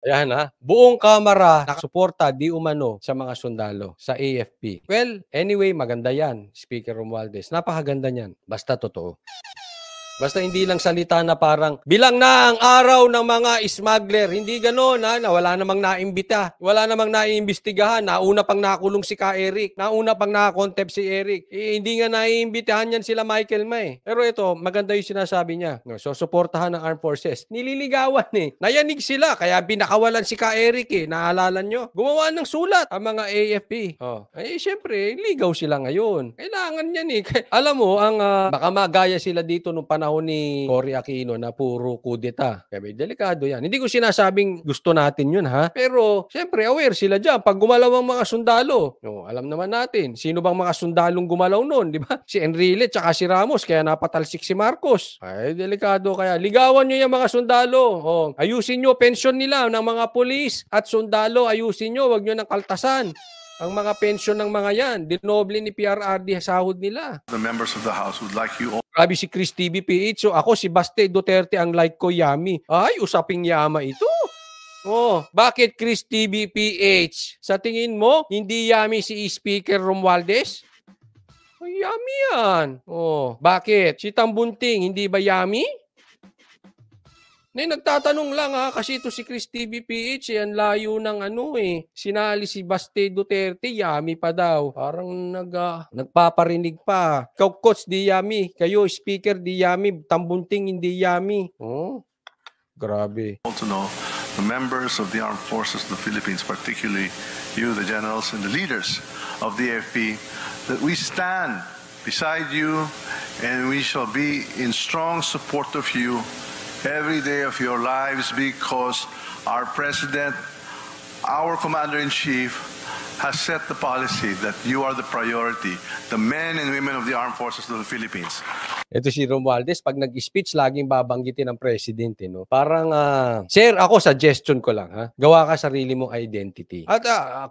Ayan ha, buong kamara nakasuporta di umano sa mga sundalo, sa AFP. Well, anyway, maganda yan, Speaker Romualdez. Napakaganda niyan, basta totoo. Basta hindi lang salita na parang bilang na ang araw ng mga smuggler. Hindi gano'n ha, na wala namang naimbita. Wala namang naiimbestigahan. Nauna pang nakulong si Ka Eric. Nauna pang nakakontempt si Eric. Hindi nga naiimbitahan yan sila Michael May. Pero ito, maganda yung sinasabi niya. No, so, suportahan ng armed forces. Nililigawan eh. Nayanig sila, kaya binakawalan si Ka Eric eh. Naalala nyo? Gumawa ng sulat ang mga AFP. Oh. Eh, syempre, ligaw sila ngayon. Kailangan yan eh. Alam mo, baka magaya sila dito nung panahon ni Cory Aquino na puro kudeta. Kaya may delikado yan. Hindi ko sinasabing gusto natin yun ha. Pero, syempre, aware sila dyan. Pag gumalaw ang mga sundalo, no, alam naman natin, sino bang mga sundalong gumalaw noon, di ba? Si Enrile tsaka si Ramos, kaya napatalsik si Marcos. Ay, delikado kaya. Ligawan nyo yung mga sundalo. Oh, ayusin nyo pension nila ng mga pulis at sundalo. Ayusin nyo, wag nyo nang kaltasan. Ang mga pensyon ng mga yan, dinoble ni PRRD sahod nila. The members of the House would like you all. Grabe si Chris TVPH. So ako si Baste Duterte ang like ko yummy. Ay, usaping yama ito. Oh, bakit Chris TVPH? Sa tingin mo, hindi yummy si Speaker Romualdez? Ay, yummy yan. Oh, bakit? Si Tambunting, hindi ba yummy? Nagtatanong lang ha, kasi ito si Chris TVPH, ang layo ng sinali si Baste Duterte, yummy pa daw. Parang nagpaparinig pa. Coach di yummy, kayo speaker di yummy, Tambunting hindi yummy. Oh, grabe. To know the members of the armed forces of the Philippines, particularly you, the generals and the leaders of the AFP, that we stand beside you and we shall be in strong support of you every day of your lives, because our president, our commander-in-chief, has set the policy that you are the priority, the men and women of the armed forces of the Philippines. Ito si Romualdez, pag nag-speech, laging babanggitin ng presidente, no? Parang, sir, ako, suggestion ko lang, ha? Gawa ka sarili mong identity. At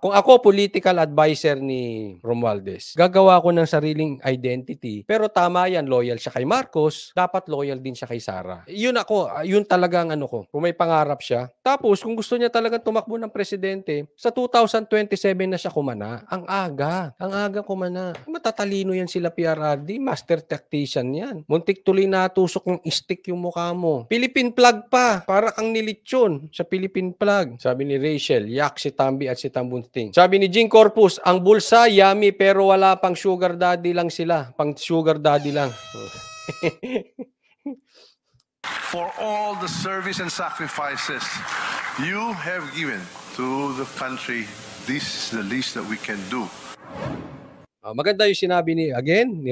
kung ako, political advisor ni Romualdez, gagawa ko ng sariling identity. Pero tama yan, loyal siya kay Marcos, dapat loyal din siya kay Sara. Yun ako, yun talagang ko. Kung may pangarap siya. Tapos, kung gusto niya talagang tumakbo ng presidente, sa 2027 na siya kumana. Ang aga kumana. Matatalino yan sila PRRD, master tactician yan. Muntik tuloy natusok ng stick yung mukha mo. Philippine flag pa. Para kang nilitsyon sa Philippine flag. Sabi ni Rachel, yak si Tambi at si Tambunting. Sabi ni Jing Corpus, ang bulsa, yummy, pero wala pang sugar daddy lang sila. Pang sugar daddy lang. For all the service and sacrifices you have given to the country, this is the least that we can do. Maganda yung sinabi ni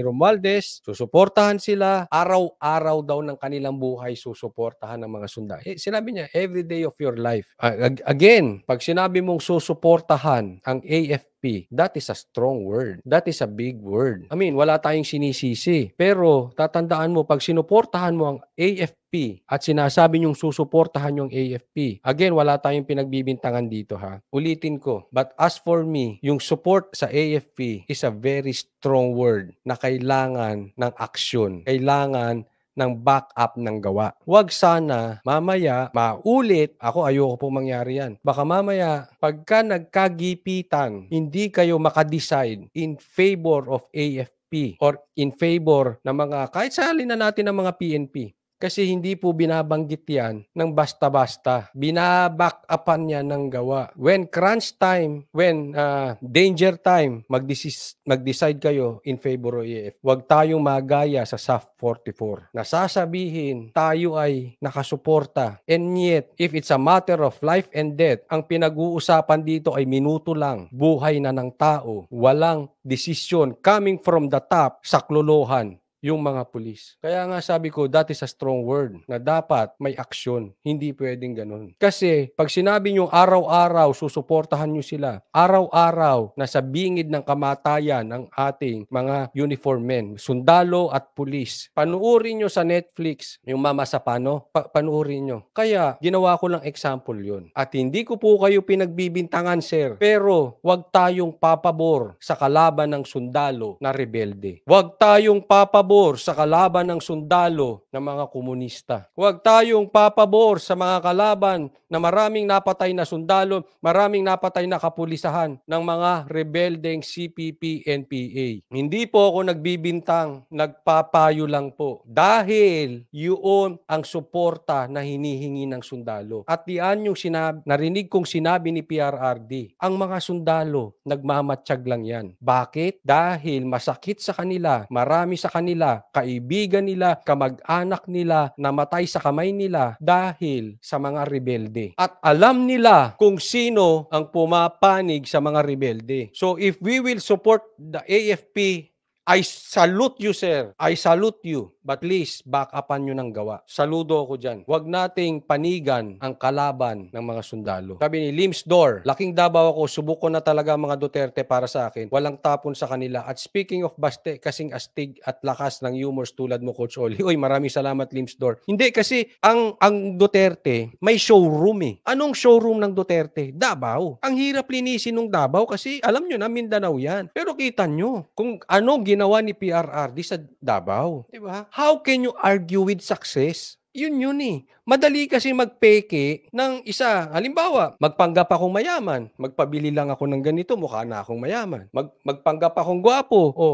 Romualdez, susuportahan sila, araw-araw daw ng kanilang buhay susuportahan ng mga sundalo. Sinabi niya, every day of your life. Again, pag sinabi mong susuportahan ang AFP, that is a strong word. That is a big word. I mean, wala tayong sinisisi. Pero tatandaan mo, pag sinuportahan mo ang AFP at sinasabi niyong susuportahan yung AFP, again, wala tayong pinagbibintangan dito ha. Ulitin ko. But as for me, yung support sa AFP is a very strong word na kailangan ng aksyon. Kailangan ng backup ng gawa. Huwag sana mamaya maulit, ako ayoko pong mangyari yan. Baka mamaya pagka nagkagipitan, hindi kayo makadecide in favor of AFP or in favor ng mga, kahit salin na natin ng mga PNP. Kasi hindi po binabanggit yan ng basta-basta. Binaback-upan niya ng gawa. When crunch time, when danger time, mag-decide kayo in favor of AF. Huwag tayong magaya sa SAF 44. Nasasabihin, tayo ay nakasuporta. And yet, if it's a matter of life and death, ang pinag-uusapan dito ay minuto lang. Buhay na ng tao. Walang desisyon coming from the top, saklolohan yung mga pulis. Kaya nga sabi ko, that is a strong word na dapat may aksyon. Hindi pwedeng ganun. Kasi pag sinabi nyo araw-araw, susuportahan nyo sila. Araw-araw, nasa bingid ng kamatayan ng ating mga uniform men, sundalo at pulis. Panuorin nyo sa Netflix yung Mama Sapano. Panuorin nyo. Kaya ginawa ko lang example yun. At hindi ko po kayo pinagbibintangan, sir. Pero wag tayong papabor sa kalaban ng sundalo na rebelde. Wag tayong papabor papabor sa kalaban ng sundalo ng mga komunista. Huwag tayong papabor sa mga kalaban na maraming napatay na sundalo, maraming napatay na kapulisahan ng mga rebeldeng CPP, NPA. Hindi po ako nagbibintang, nagpapayo lang po. Dahil yun ang suporta na hinihingi ng sundalo. At diyan yung narinig kong sinabi ni PRRD, ang mga sundalo, nagmamatsyag lang yan. Bakit? Dahil masakit sa kanila, marami sa kanila, kaibigan nila, kamag-anak nila, namatay sa kamay nila dahil sa mga rebelde. At alam nila kung sino ang pumapanig sa mga rebelde. So if we will support the AFP, I salute you, sir. I salute you. But please, back upan nyo ng gawa. Saludo ako dyan. Huwag nating panigan ang kalaban ng mga sundalo. Sabi ni Lims Dor, laking Davao ako, subuko na talaga mga Duterte para sa akin. Walang tapon sa kanila. At speaking of baste, kasing astig at lakas ng humors tulad mo, Coach Oli. Uy, maraming salamat, Lims Dor. Hindi, kasi ang Duterte, may showroom eh. Anong showroom ng Duterte? Davao. Ang hirap linisin ng Davao kasi alam nyo na, Mindanao yan. Pero kita nyo, kung anong ginawa ni PRRD sa Davao. Diba? How can you argue with success? Yun eh. Madali kasi magpeke ng isa. Halimbawa, magpanggap akong mayaman. Magpabili lang ako ng ganito, mukha na akong mayaman. Magpanggap akong gwapo. O,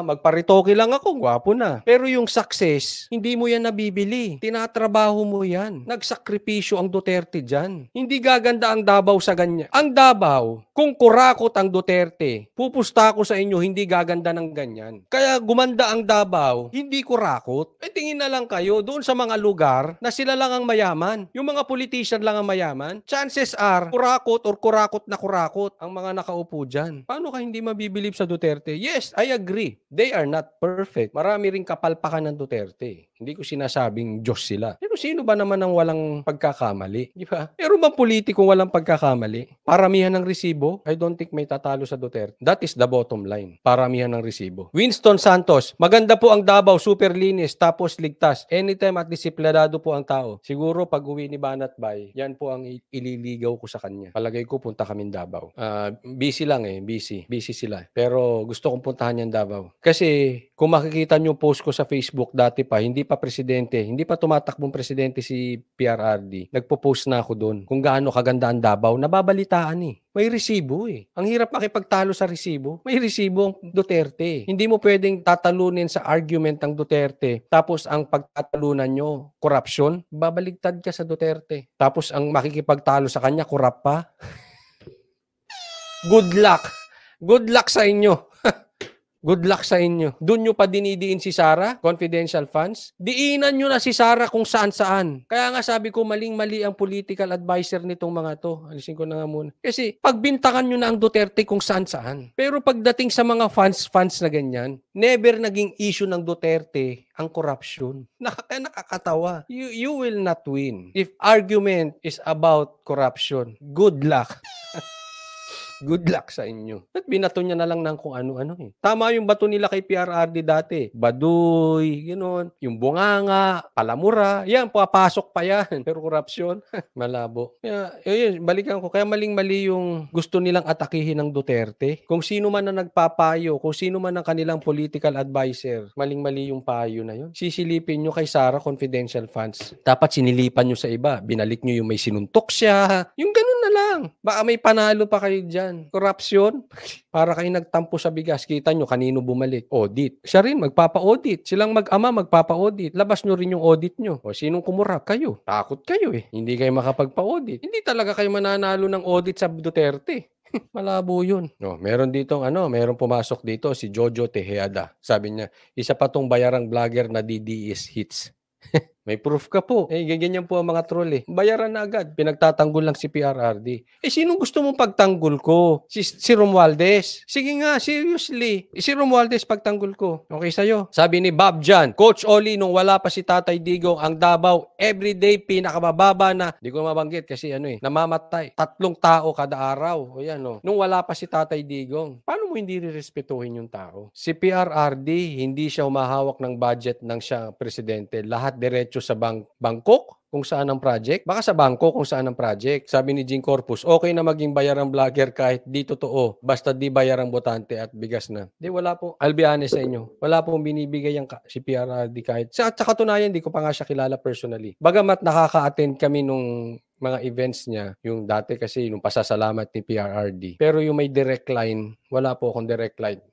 magparitoke lang ako, gwapo na. Pero yung success, hindi mo yan nabibili. Tinatrabaho mo yan. Nagsakripisyo ang Duterte dyan. Hindi gaganda ang Davao sa ganyan. Ang Davao, kung kurakot ang Duterte, pupusta ako sa inyo, hindi gaganda ng ganyan. Kaya gumanda ang Davao, hindi kurakot. Tingin na lang kayo doon sa mga lugar na sila lang ang mayaman. Yung mga politician lang ang mayaman. Chances are, kurakot or kurakot na kurakot ang mga nakaupo dyan. Paano ka hindi mabibilib sa Duterte? Yes, I agree. They are not perfect. Marami ring kapalpakan ng Duterte. Hindi ko sinasabing Diyos sila. Pero sino ba naman ang walang pagkakamali? Di ba? Pero bang politikong walang pagkakamali? Paramihan ng resibo? I don't think may tatalo sa Duterte. That is the bottom line. Paramihan ng resibo. Winston Santos, maganda po ang Davao, super linis, tapos ligtas. Anytime at disiplinado po ang tao. Siguro pag uwi ni Banat Bay, yan po ang ililigaw ko sa kanya. Palagay ko punta kami Davao. Busy lang eh, busy. Busy sila. Pero gusto kong puntahan yan Davao. Kasi kung makikita nyo post ko sa Facebook dati pa, hindi pa presidente, hindi pa tumatakbong presidente si PRRD, nagpo-post na ako doon kung gaano kaganda ang Davao, nababalitaan eh. May resibo eh. Ang hirap makipagtalo sa resibo. May resibo ang Duterte. Hindi mo pwedeng tatalunin sa argument ng Duterte. Tapos ang pagtatalunan nyo, korupsyon, babaligtad ka sa Duterte. Tapos ang makikipagtalo sa kanya, korap pa. Good luck. Good luck sa inyo. Good luck sa inyo. Doon nyo pa dinidiin si Sara, confidential funds. Diinan nyo na si Sara kung saan-saan. Kaya nga sabi ko, maling-mali ang political advisor nitong mga to. Alisin ko na nga muna. Kasi pagbintakan nyo na ang Duterte kung saan-saan. Pero pagdating sa mga funds na ganyan, never naging issue ng Duterte ang corruption. Nakakatawa. You will not win. If argument is about corruption, good luck. Good luck sa inyo. At binato niya na lang ng kung ano-ano eh. Tama yung bato nila kay PRRD dati. Baduy, gano'n. Yung bunganga, palamura. Yan, papasok pa yan. Pero korupsyon, malabo. Kaya, yun, balikan ko. Kaya maling-mali yung gusto nilang atakihin ng Duterte. Kung sino man na nagpapayo, kung sino man ang kanilang political advisor, maling-mali yung payo na yun. Sisilipin nyo kay Sara confidential funds. Dapat sinilipan nyo sa iba. Binalik nyo yung may sinuntok siya. Yung ganun na lang. Baka may panalo pa kayo dyan. Korupsyon, para kayo nagtampo sa bigas. Kita nyo, kanino bumalik? Audit. Siya rin, magpapa-audit. Silang mag-ama, magpapa-audit. Labas nyo rin yung audit nyo. O, sinong kumurap? Kayo. Takot kayo eh. Hindi kayo makapagpa-audit. Hindi talaga kayo mananalo ng audit sa Duterte. Malabo yun. No, meron meron pumasok dito, si Jojo Tejeda. Sabi niya, isa pa tong bayarang vlogger na DDS hits. May proof ka po. Ganyan po ang mga troll eh. Bayaran na agad. Pinagtatanggol lang si PRRD. Sinong gusto mong pagtanggol ko? Si Romualdez. Sige nga, seriously. Si Romualdez pagtanggol ko. Okay sa'yo? Sabi ni Bob Jan, Coach Oli, nung wala pa si Tatay Digong, ang Davao, everyday pinakamababa na, di ko mabanggit kasi namamatay. 3 tao kada araw. O yan Nung wala pa si Tatay Digong. Paano mo hindi rirespetuhin yung tao? Si PRRD, hindi siya humahawak ng budget ng siya presidente. Lahat diretso diretso sa Bangkok kung saan ang project. Baka sa Bangkok kung saan ang project. Sabi ni Jing Corpus, okay na maging bayarang vlogger kahit di totoo. Basta di bayarang botante at bigas na. Di, wala po. I'll be honest sa inyo. Wala pong binibigay yung si PRRD kahit. Sa katunayan, di ko pa nga siya kilala personally. Bagamat nakaka-attend kami nung mga events niya, yung dati kasi nung pasasalamat ni PRRD. Pero yung may direct line, wala po akong direct line.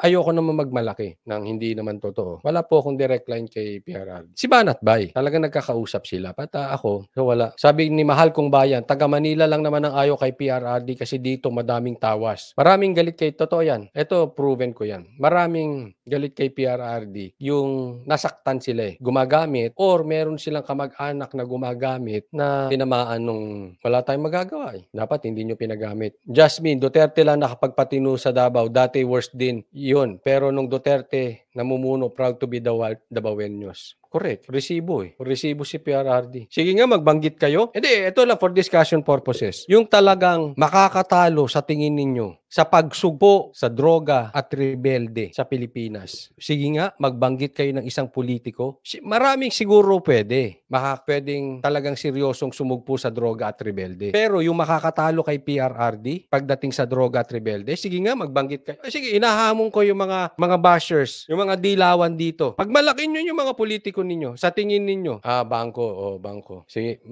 Ayoko naman magmalaki nang hindi naman totoo. Wala po akong direct line kay PRRD. Si Banat Bay, talagang nagkakausap sila. Pata ako, so wala. Sabi ni Mahal Kong Bayan, taga Manila lang naman ang ayaw kay PRRD kasi dito madaming tawas. Maraming galit kay, totoo yan. Ito, proven ko yan. Maraming galit kay PRRD. Yung nasaktan sila gumagamit or meron silang kamag-anak na gumagamit na tinamaan nung wala tayong magagawa Dapat hindi nyo pinagamit. Jasmine, Duterte lang nakapagpatino sa Davao. Dati worst din yun. Pero nung Duterte namumuno, proud to be Davaoenos. Correct. Resibo Resibo si PRRD. Sige nga, magbanggit kayo. Hindi, ito lang for discussion purposes. Yung talagang makakatalo sa tingin ninyo sa pagsugpo sa droga at rebelde sa Pilipinas. Sige nga, magbanggit kayo ng isang politiko. Maraming siguro pwede. Pwedeng talagang seryosong sumugpo sa droga at rebelde. Pero yung makakatalo kay PRRD pagdating sa droga at rebelde, sige nga, magbanggit kayo. Sige, inahamon ko yung mga bashers, yung mga dilawan dito. Pag malaki nyo yung mga politiko ninyo, sa tingin ninyo, bangko. Sige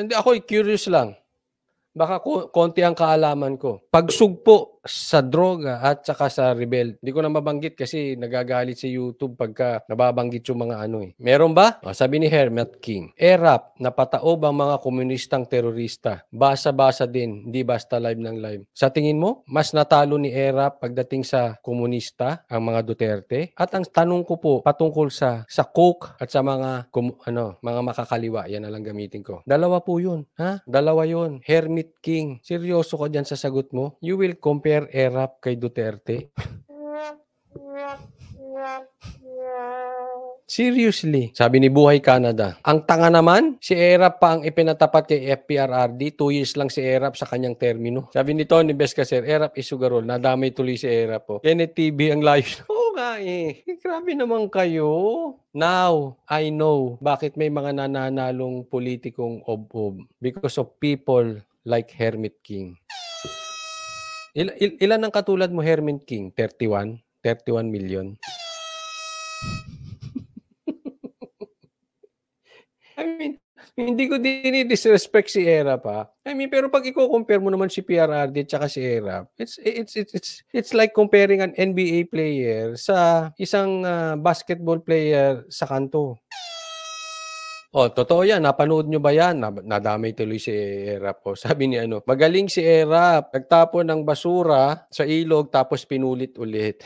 ako curious lang. Baka konti ang kaalaman ko. Pagsugpo sa droga at saka sa rebel. Hindi ko na mabanggit kasi nagagalit si YouTube pagka nababanggit yung mga Meron ba? Sabi ni Hermit King, ERAP, napataob ang mga komunistang terorista. Basa-basa din, hindi basta live ng live. Sa tingin mo, mas natalo ni ERAP pagdating sa komunista, ang mga Duterte? At ang tanong ko po, patungkol sa Coke at sa mga makakaliwa, yan na lang gamitin ko. Dalawa po yun. Dalawa yun. Hermit King, seryoso ka dyan sa sagot mo? You will compare ERAP kay Duterte? Seriously, sabi ni Buhay Canada. Ang tanga naman, si ERAP pa ang ipinatapat kay FPRRD. 2 years lang si ERAP sa kanyang termino. Sabi ni Tony Bescacer, ERAP is sugarol. Nadamay tuloy si ERAP. Kenneth TV ang live. Oo nga Grabe naman kayo. Now, I know bakit may mga nananalong politikong ob-ob. Because of people like Hermit King. Ilan ang katulad mo, Hermit King? 31? 31 million? I mean, hindi ko disrespect si ERAP pero pag i-compare mo naman si PRRD at saka si ERAP, it's like comparing an NBA player sa isang basketball player sa kanto. Totoo yan. Napanood nyo ba yan? Nadamay tuloy si ERAP. Sabi ni magaling si ERAP. Nagtapon ng basura sa ilog tapos pinulit ulit.